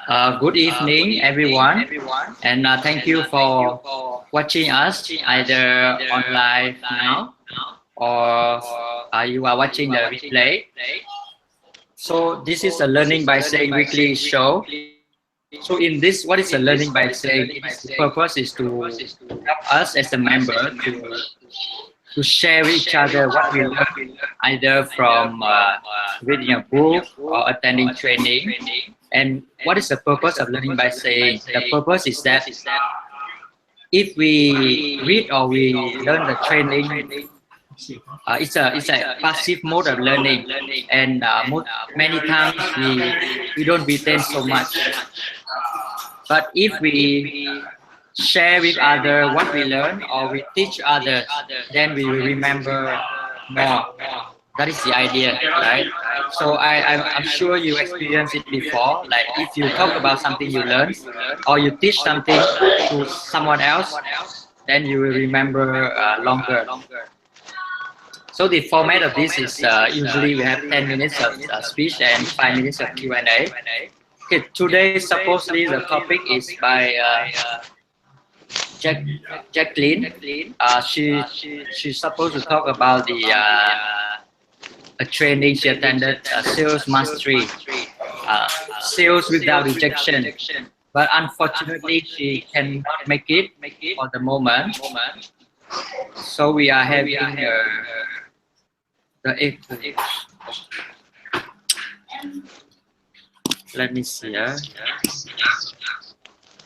Good Good evening, evening, everyone, everyone, and thank and you thank you for for watching us watching us either on either on live live now now or or you are you watching are the watching the replay. replay. So this is a So this Learning is a by learning Saying by weekly saying show. weekly show. So in this, So what is a in this, Learning what by is a Saying? learning It by is the saying? purpose The is purpose to is to help us as a help us member as a member to share with to each share with other each what we other what learn, we learn, either either from from reading a reading book a book or or attending attending training. training. And what And is the what is purpose the of Learning purpose by of learning by Saying? The saying? purpose The is that purpose is that if if we read we or read or we we learn the learn the training, training, it's a it's a passive mode of passive mode of learning, learning, and and many times many times we don't we retain don't so retain much. so much. But if But if we we share with share with other what we other what learn we or learn we or teach we teach others, others, then we will then we will remember remember more. more. That is the idea, right? Right? So I'm So sure I'm you sure you experience it experienced before. it Like before. if you Like talk if about you talk something you about learn something you learn or you teach or you teach something to something someone to else, someone else, then you will then you will remember remember longer. longer. So the So the format of this format of is this is usually we have usually we 10 have minutes 10 of minutes of speech and speech 5 and minutes of 5 minutes of Q&A. Q&A. Okay, Okay, today today supposedly the supposedly the topic is topic is by by Jack, Jaclyn. Jaclyn. Uh, she she's supposed She's to talk supposed to about talk the about the a training she training she attended, attended, sales sales mastery, mastery, uh, sales without sales without rejection. rejection. But But unfortunately, she unfortunately, she cannot make cannot it make it for the for the moment. moment. So we are So we are having having the echo. the Let me see. let me see.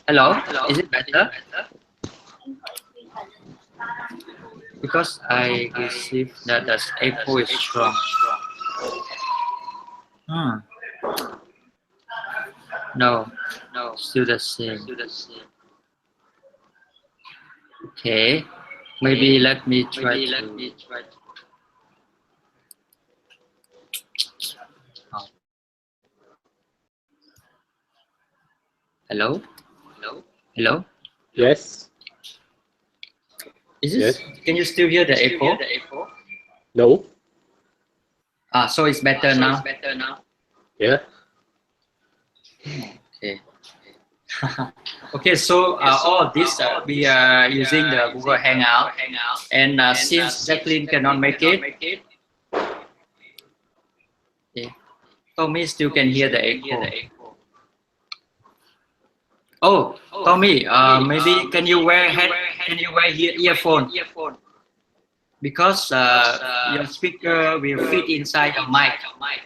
Hello, is Hello, it is it better? better? Because Because I I received that see the that echo the is echo is strong. strong. Hmm. No, No, still the same. still the same. Okay, maybe Okay, let me try maybe let to. me try to. Oh. Hello, Hello? hello. Yes. Is this? Yes. Can you still hear Can you the still hear echo? the echo? No. So it's better So it's now. better now. Yeah. Okay. Okay, so Okay, all so of this all of we this are we using are the Google using the Google Hangout, Hangout, and and since since Jaclyn cannot Jaclyn make cannot it, make it, okay, Tommy still can Tommy hear still the can hear the echo. echo. Oh, Oh, Tommy, Tommy, maybe maybe can you wear earphone earphone? because Because your your speaker will speaker fit will inside fit your mic. inside your mic.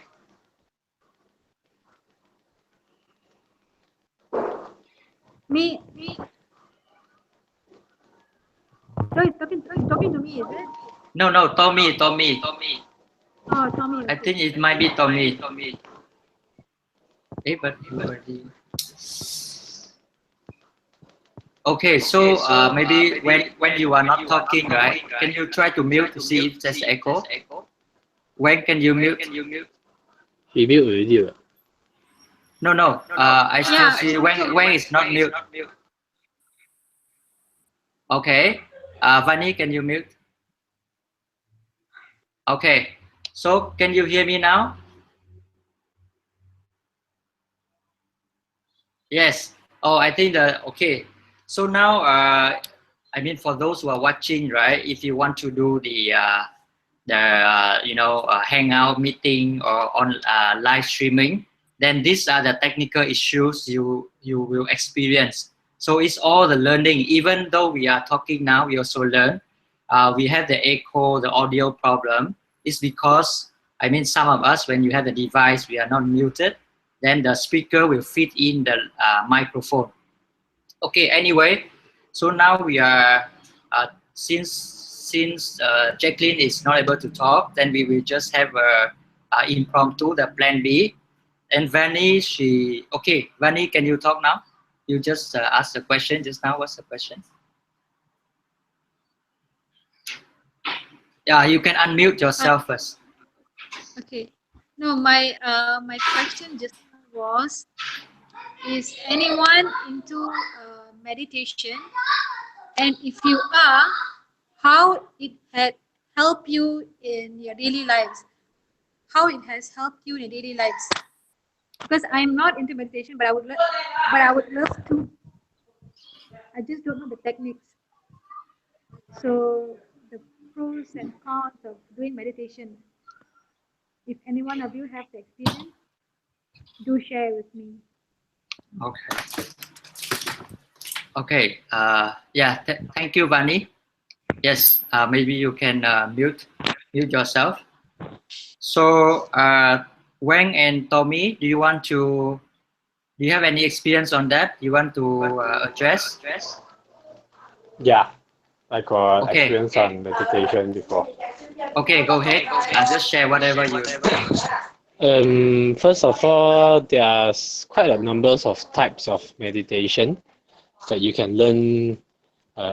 Me, Joy, talking to me, is it? No, no, No, Tommy, Tommy, Tommy. Tommy. Oh, Tommy, I okay. think it I might think be it might be Tommy. Tommy. But you already. Okay, Okay, so so maybe maybe when you are when not you are not talking, right? talking, Can right? you try to Can you try mute to to see mute if to there's see if there's echo? echo? When can you When mute? can you mute? He mute already. No, no. No, no. I still Yeah, I see still so, see when it's not when it's mute. not mute. Okay. Vani, can you mute? Okay. So can you hear me now? Yes. Oh, I think okay. So now, I mean, for those who are watching, right? If you want to do the hangout meeting or on live streaming, then these are the technical issues you will experience. So it's all the learning. Even though we are talking now, we also learn. We have the echo, the audio problem. It's because I mean, some of us, when you have the device, we are not muted, then the speaker will fit in the microphone. Okay, anyway, so now we are, since Jaclyn is not able to talk, then we will just have a impromptu, the plan B. And Vanny, okay, Vanny, can you talk now? You just asked the question just now. What's the question? Yeah, you can unmute yourself first. okay. No, my question just was, is anyone into meditation? And if you are, how it had helped you in your daily lives? How it has helped you in your daily lives? because I'm not into meditation, but I would love to. I just don't know the techniques. So the pros and cons of doing meditation. If any one of you have the experience, do share with me. Okay. Okay. Yeah. Thank you, Vani. Yes. Maybe you can mute yourself. So, Wang and Tommy, do you have any experience on that? You want to address? Yeah, I got Okay. experience on meditation before. Okay, go ahead. Just share whatever you. First of all, there's quite a numbers of types of meditation that you can learn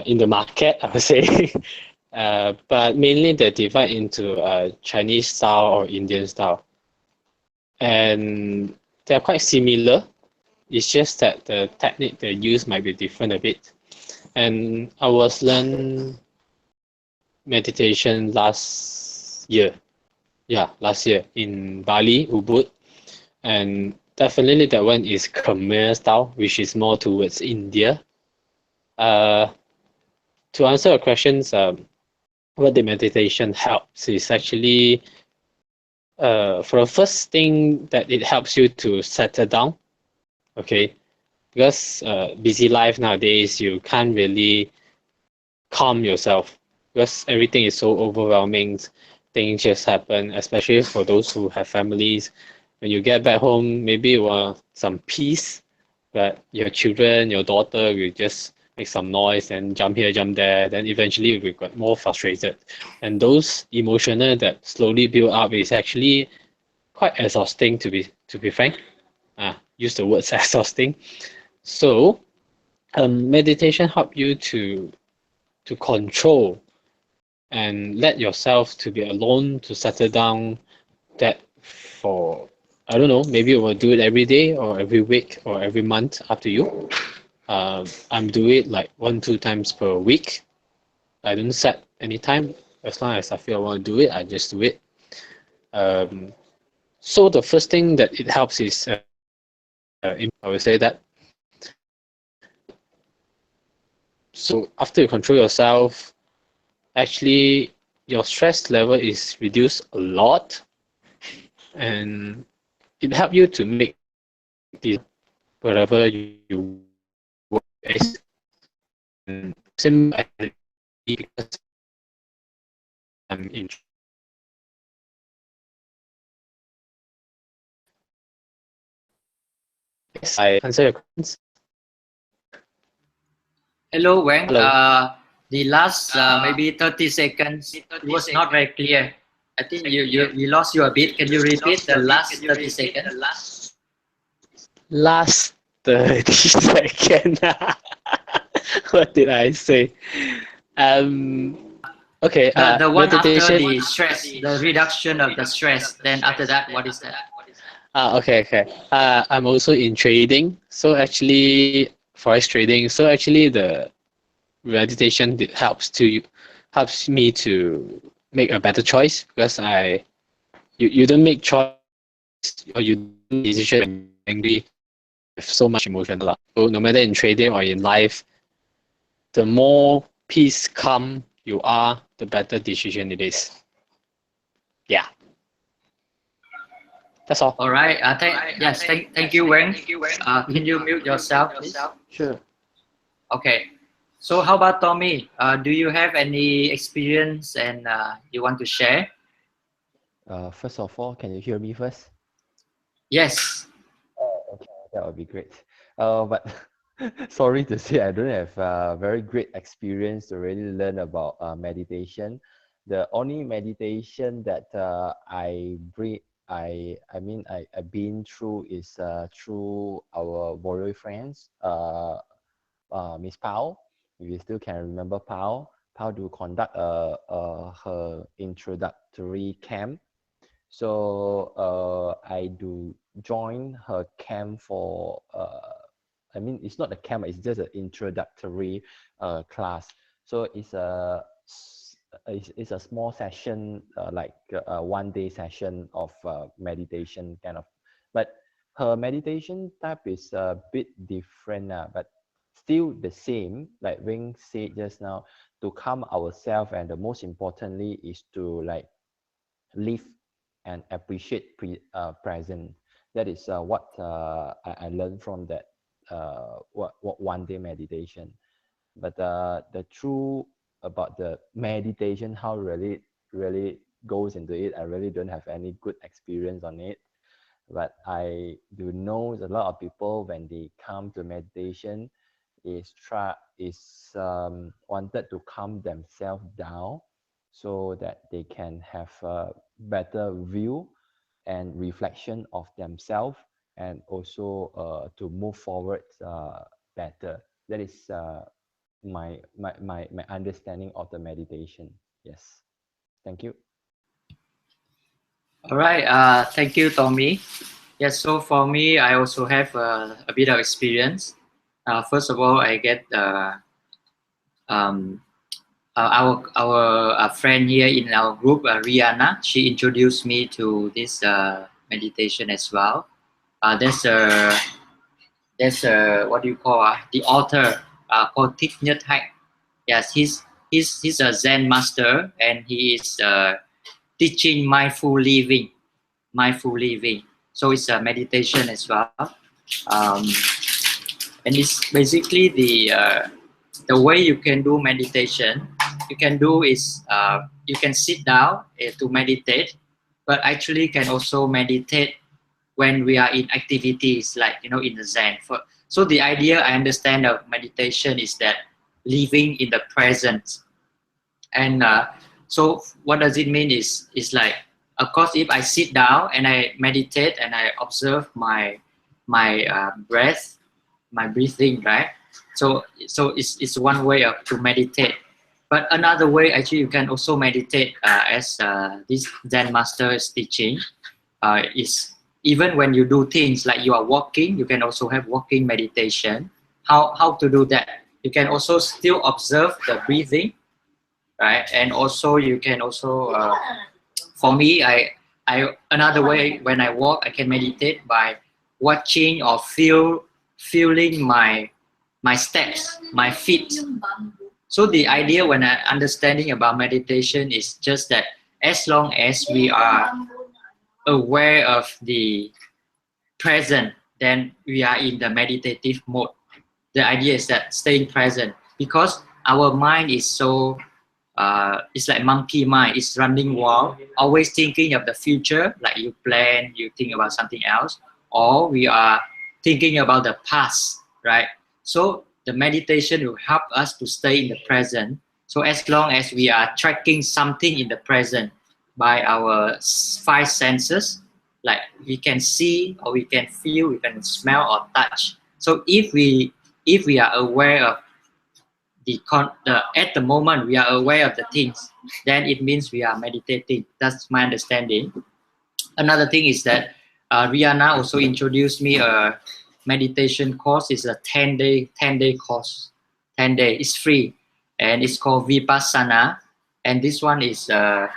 in the market, I would say. But mainly they divide into Chinese style or Indian style. And they're quite similar. It's just that the technique they use might be different a bit. And I was learning meditation last year. Yeah, last year in Bali, Ubud. And definitely that one is Khmer style, which is more towards India. Uh, to answer your questions, what the meditation helps is actually for the first thing that it helps you to settle down. Okay, because busy life nowadays, you can't really calm yourself because everything is so overwhelming. Things just happen, especially for those who have families. When you get back home, maybe you want some peace, but your children, your daughter will just make some noise and jump here, jump there. Then eventually we got more frustrated. And those emotional that slowly build up is actually quite exhausting to be frank. Use the words exhausting. So meditation help you to control and let yourself to be alone to settle down that for I don't know, maybe you will do it every day or every week or every month, up to you. I'm do it like 1-2 times per week. I don't set any time. As long as I feel I want to do it, I just do it. So the first thing that it helps is I would say that. So after you control yourself, actually your stress level is reduced a lot, and it helps you to make this wherever you work is and simple activity because I'm in. Yes, I answer your questions. Hello, Wang. Hello. The last maybe 30 seconds it was not very clear. I think we lost you a bit. Can you repeat the last 30 seconds? Last 30 seconds. What did I say? Um. Okay. The one after Meditation. the stress, the reduction of the stress. Then after that, what is that? Okay, okay. I'm also in trading. So actually, forex trading. So actually, the meditation helps me to make a better choice because you don't make choice or you don't make decision when you're angry with so much emotion lah. So no matter in trading or in life, the more peace, calm you are, the better decision it is. Yeah, that's all. All right. Yes. Thank you, Wang. Can you mute yourself, please? Sure. Okay. So how about Tommy? Do you have any experience and you want to share? First of all, can you hear me first? Yes. Okay, that would be great. But sorry to say, I don't have a very great experience to really learn about meditation. The only meditation that I've been through is through our warrior friends, Miss Pao. If you still can remember Pao, Pao do conduct her introductory camp. So I do join her camp for it's not a camp, it's just an introductory class. So it's a small session, like a 1 day session of meditation kind of. But her meditation type is a bit different, but still the same, like Wing said just now, to calm ourselves, and the most importantly is to like live and appreciate present. That is what I learned from that what 1 day meditation. But the true about the meditation, how really goes into it, I really don't have any good experience on it. But I do know a lot of people, when they come to meditation, wanted to calm themselves down so that they can have a better view and reflection of themselves, and also to move forward better. That is my understanding of the meditation. Yes, thank you. All right. Thank you, Tommy. Yes. So for me, I also have a bit of experience. First of all, I get um, our friend here in our group, Rihanna. She introduced me to this meditation as well. There's a what do you call the author called Thich Nhat Hanh. Yes, he's a Zen master, and he is teaching mindful living. Mindful living. So it's a meditation as well, um, and it's basically the way you can do meditation. You can do is you can sit down to meditate, but actually can also meditate when we are in activities like in the Zen. So the idea I understand of meditation is that living in the present. And so what does it mean is like, of course, if I sit down and I meditate and I observe my breath, my breathing, right? So it's one way to meditate. But another way, actually, you can also meditate as this Zen master is teaching. Is even when you do things like you are walking, you can also have walking meditation. How to do that? You can also still observe the breathing, right? And also you can also, for me, I another way when I walk, I can meditate by watching or feeling my steps, my feet. So the idea when I understanding about meditation is just that as long as we are aware of the present, then we are in the meditative mode. The idea is that staying present, because our mind is so it's like monkey mind. It's running wild, always thinking of the future, like you plan, you think about something else, or we are thinking about the past, right? So the meditation will help us to stay in the present. So as long as we are tracking something in the present by our 5 senses, like we can see or we can feel, we can smell or touch. So if we are aware of at the moment we are aware of the things, then it means we are meditating. That's my understanding. Another thing is that Rihanna also introduced me a meditation course. It's a 10-day course. 10 day. It's free, and it's called Vipassana. And this one is there's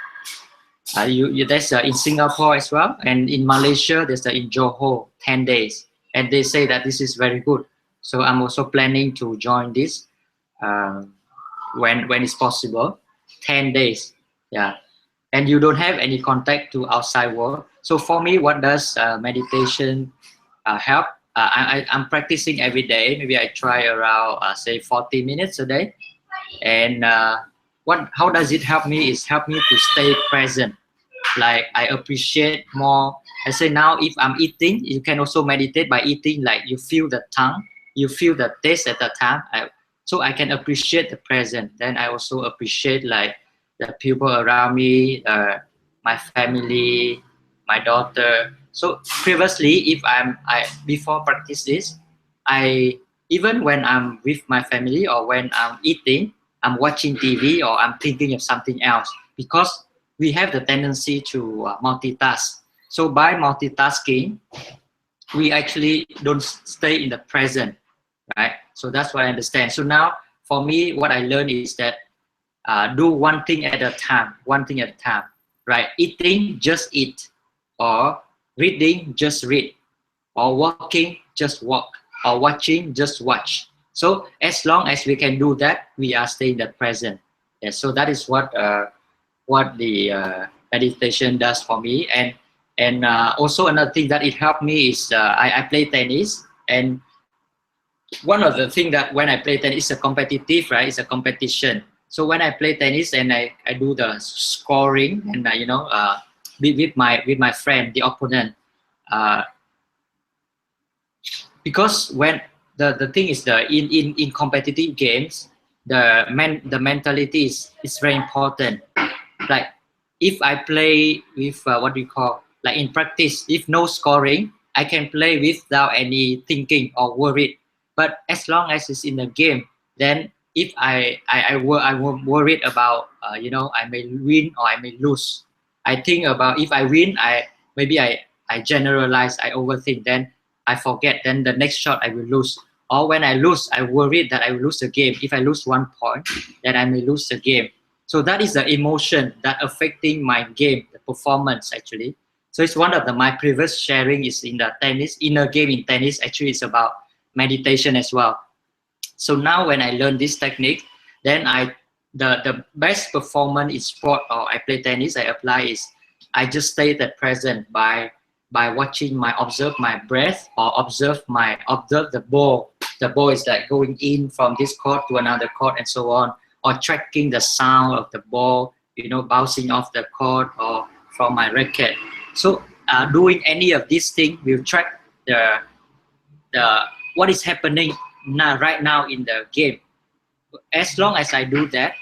in Singapore as well, and in Malaysia there's in Johor 10 days, and they say that this is very good. So I'm also planning to join this when it's possible. 10 days, yeah. And you don't have any contact to outside world. So for me, what does meditation help? I'm practicing every day. Maybe I try around say 40 minutes a day. And how does it help me? Is help me to stay present. Like I appreciate more. I say now if I'm eating, you can also meditate by eating. Like you feel the tongue, you feel the taste at the time. So I can appreciate the present. Then I also appreciate like the people around me, my family, my daughter. So previously, if before practice this, even when I'm with my family or when I'm eating, I'm watching TV or I'm thinking of something else, because we have the tendency to multitask. So by multitasking, we actually don't stay in the present, right? So that's what I understand. So now for me, what I learned is that do one thing at a time, right? Eating, just eat, or reading, just read. or walking, just walk, or watching, just watch. So as long as we can do that, we are staying in the present. Yes, so that is what the meditation does for me. And also another thing that it helped me is I play tennis, and one of the things that when I play tennis, it's a competitive, right? It's a competition. So when I play tennis and I do the scoring and with my friend, the opponent, uh, because when the thing is in competitive games, the mentality is very important. Like if I play with what we call, like in practice, if no scoring, I can play without any thinking or worried. But as long as it's in the game, then if I'm worried about I may win or I may lose. I think about if I win, I generalize, I overthink, then I forget, then the next shot I will lose. Or when I lose, I worried that I will lose the game. If I lose 1 point, then I may lose the game. So that is the emotion that affecting my game, the performance actually. So it's one of my previous sharing is in the tennis, inner game in tennis, actually it's about meditation as well. So now when I learn this technique, then the best performance in sport or I play tennis, I apply is I just stay the present by watching observe my breath or observe the ball. The ball is like going in from this court to another court and so on, or tracking the sound of the ball, bouncing off the court or from my racket. So doing any of these things will track the what is happening right now in the game. As long as I do that,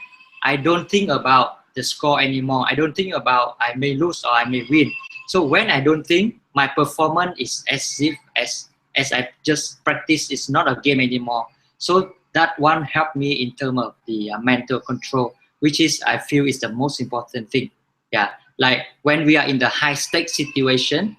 I don't think about the score anymore. I don't think about I may lose or I may win. So when I don't think, my performance is as I just practice. It's not a game anymore. So that one helped me in terms of the mental control, which is I feel is the most important thing. Yeah, like when we are in the high stakes situation,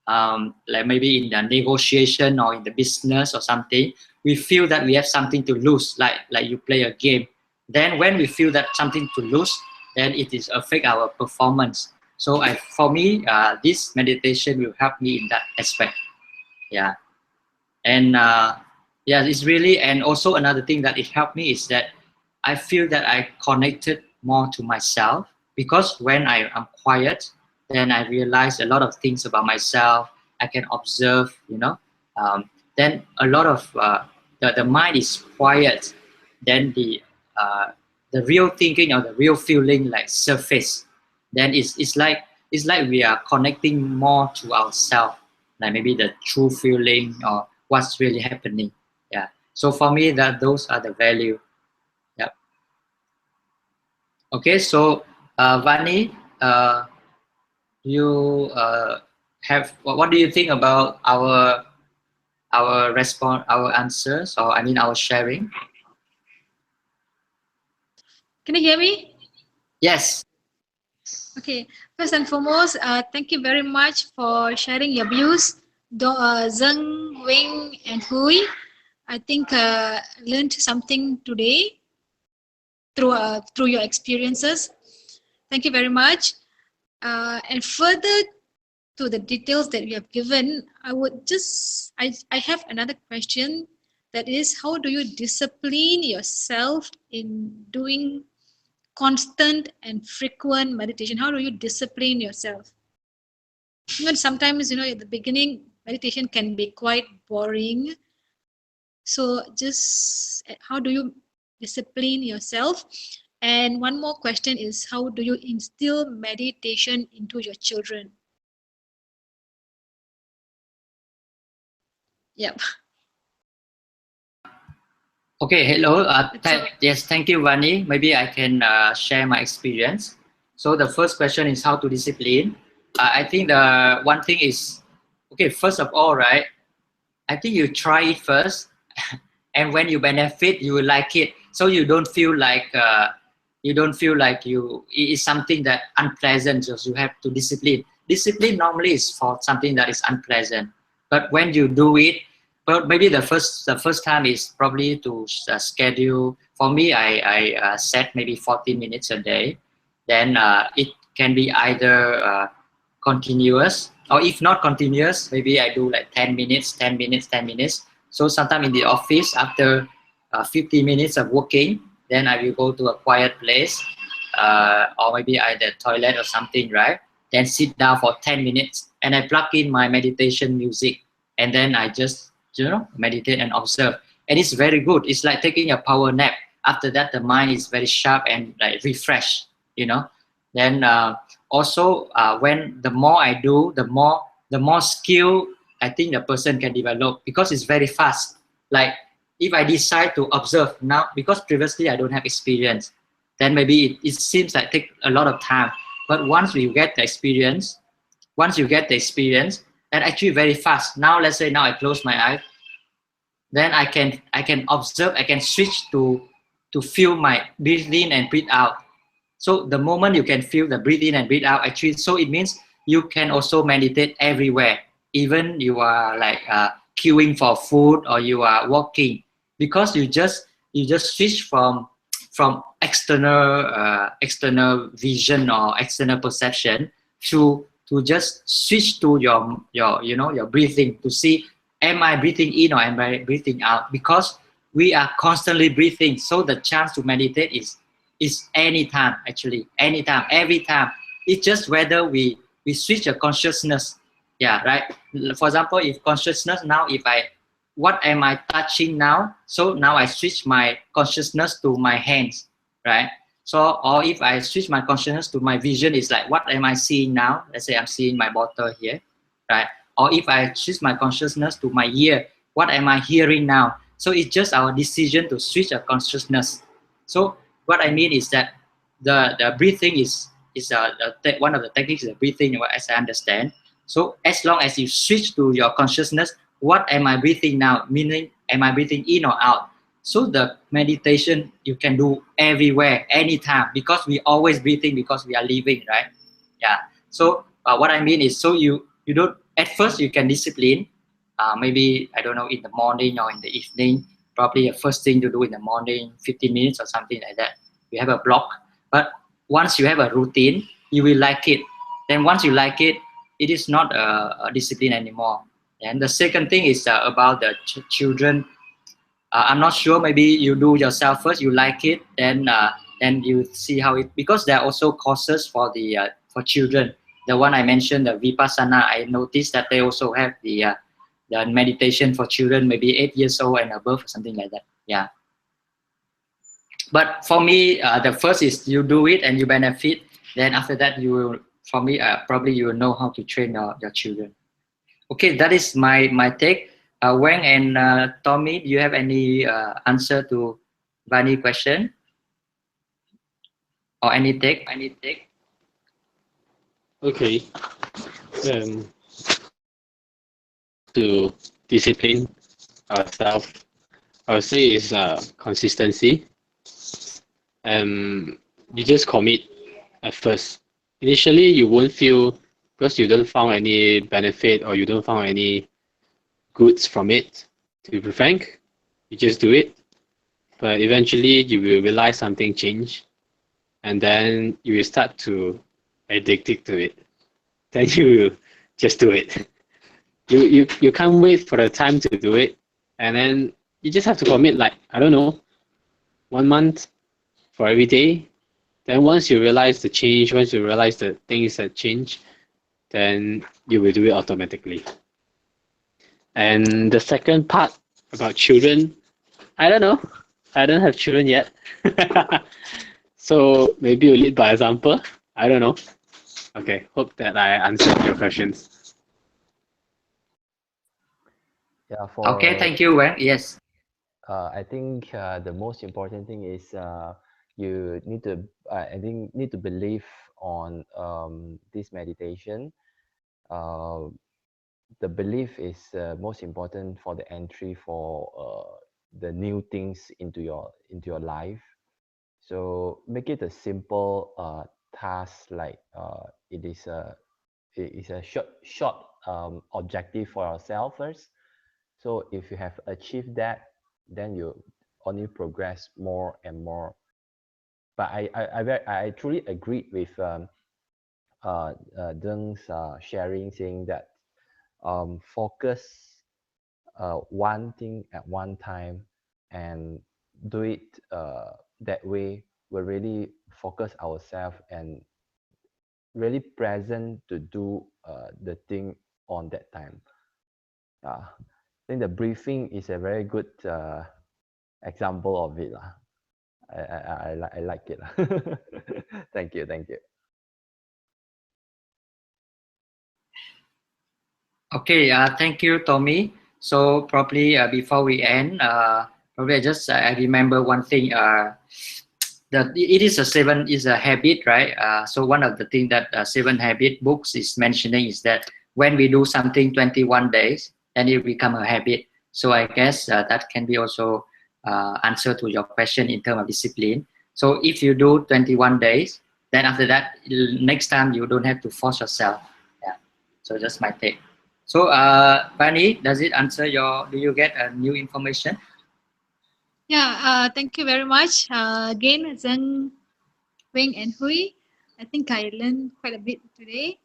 like maybe in the negotiation or in the business or something, we feel that we have something to lose, like you play a game. Then when we feel that something to lose, then it is affect our performance. So for me, this meditation will help me in that aspect. Yeah, and yeah, it's really, and also another thing that it helped me is that I feel that I connected more to myself, because when I am quiet, then I realize a lot of things about myself. I can observe, then a lot of the mind is quiet, then the real thinking or the real feeling like surface. Then it's like we are connecting more to ourselves, like maybe the true feeling or what's really happening. Yeah. So for me, those are the value. Yeah. Okay. So Vani, you have what do you think about our response, our answers, or I mean our sharing? Can you hear me? Yes. Okay. First and foremost, thank you very much for sharing your views, Zeng, Wing, and Hui. I think learned something today through your experiences. Thank you very much. And further to the details that you have given, I have another question. That is, how do you discipline yourself in doing constant and frequent meditation? How do you discipline yourself? Even sometimes, at the beginning, meditation can be quite boring. So just how do you discipline yourself? And one more question is, how do you instill meditation into your children? Yep. Okay, hello. That's all. Yes, thank you, Vani. Maybe I can share my experience. So the first question is how to discipline. I think the one thing is, okay, first of all, right, I think you try it first, and when you benefit, you will like it. So you don't feel like it is something that unpleasant. So you have to discipline. Discipline normally is for something that is unpleasant, but when you do it, but maybe the first time is probably to schedule. For me, I set maybe 40 minutes a day. Then it can be either continuous or if not continuous, maybe I do like 10 minutes, 10 minutes, 10 minutes. So sometime in the office, after 50 minutes of working, then I will go to a quiet place, or maybe at the toilet or something, right? Then sit down for 10 minutes and I plug in my meditation music, and then I just, meditate and observe. And it's very good. It's like taking a power nap. After that, the mind is very sharp and like refreshed, Then also, when the more I do, the more skill I think the person can develop, because it's very fast. Like if I decide to observe now, because previously I don't have experience, then maybe it seems like take a lot of time. But once you get the experience, then actually very fast. Now let's say now I close my eyes, then I can observe, I can switch to feel my breathe in and breathe out. So the moment you can feel the breathe in and breathe out, actually, so it means you can also meditate everywhere, even you are like queuing for food or you are walking, because you just switch from external vision or external perception to just switch to your breathing, to see, am I breathing in or am I breathing out? Because we are constantly breathing, so the chance to meditate is anytime, actually, anytime, every time. It's just whether we switch a consciousness. Yeah, right. For example, if consciousness now, what am I touching now? So now I switch my consciousness to my hands, right? So, or if I switch my consciousness to my vision, it's like, what am I seeing now? Let's say I'm seeing my bottle here, right? Or if I switch my consciousness to my ear, what am I hearing now? So it's just our decision to switch a consciousness. So what I mean is that the breathing is one of the techniques of breathing, as I understand. So as long as you switch to your consciousness, what am I breathing now? Meaning, am I breathing in or out? So the meditation you can do everywhere, anytime, because we always breathing, because we are living, right? Yeah. So what I mean is, so you don't, at first you can discipline, maybe I don't know, in the morning or in the evening. Probably the first thing to do in the morning, 15 minutes or something like that. You have a block, but once you have a routine, you will like it. Then once you like it, it is not a discipline anymore. And the second thing is about the children. I'm not sure. Maybe you do yourself first. You like it, then you see how it. Because there are also courses for children. The one I mentioned, the Vipassana. I noticed that they also have the meditation for children, maybe 8 years old and above, or something like that. Yeah. But for me, the first is you do it and you benefit. Then after that, you will. For me, probably you will know how to train your children. Okay, that is my take. Wang and Tommy, do you have any answer to Vani question or any take? Okay. To discipline ourselves, I would say is consistency. You just commit at first. Initially, you won't feel, because you don't found any benefit or you don't found any goods from it. To be frank, you just do it. But eventually, you will realize something changed, and then you will start to addicted to it. Then you will just do it. You can't wait for the time to do it, and then you just have to commit, like, I don't know, 1 month for every day. Then once you realize the change, once you realize the things that change, then you will do it automatically. And the second part about children, I don't know. I don't have children yet. So maybe you lead by example. I don't know. Okay, hope that I answered your questions. Yeah, Okay, thank you, Wang. Yes. I think the most important thing is you need to I think need to believe on this meditation. Uh, the belief is most important for the entry for the new things into your life. So make it a simple task, like it is a short objective for yourself first. So if you have achieved that, then you only progress more and more. But I truly agree with Deng's sharing, saying that focus one thing at one time and do it that way will really focus ourselves and really present to do the thing on that time. I think the briefing is a very good example of it. I like it. Thank you, thank you. Okay, thank you, Tommy. So probably before we end, probably I remember one thing. That it is a habit, right? So one of the things that Seven Habit books is mentioning is that when we do something 21 days, then it become a habit. So I guess that can be also answer to your question in terms of discipline. So if you do 21 days, then after that, next time you don't have to force yourself. Yeah. So that's my take. So, Vani, does it answer do you get new information? Yeah, thank you very much. Again, Zheng, Wing, and Hui. I think I learned quite a bit today.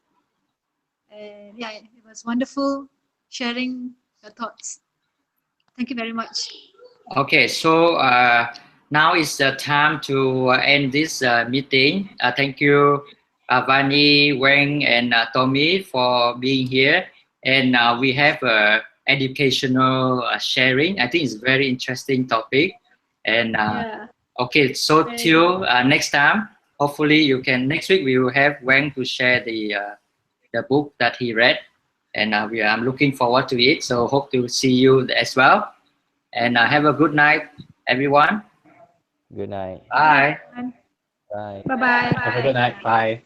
And yeah, it was wonderful sharing your thoughts. Thank you very much. Okay, so now is the time to end this meeting. Thank you, Vani, Wang, and Tommy for being here. And we have educational sharing. I think it's a very interesting topic. And Yeah. okay, so Very till next time, hopefully next week we will have Wang to share the book that he read. And I'm looking forward to it. So hope to see you as well. And have a good night, everyone. Good night. Bye. Bye. Bye bye. Have a good night. Bye.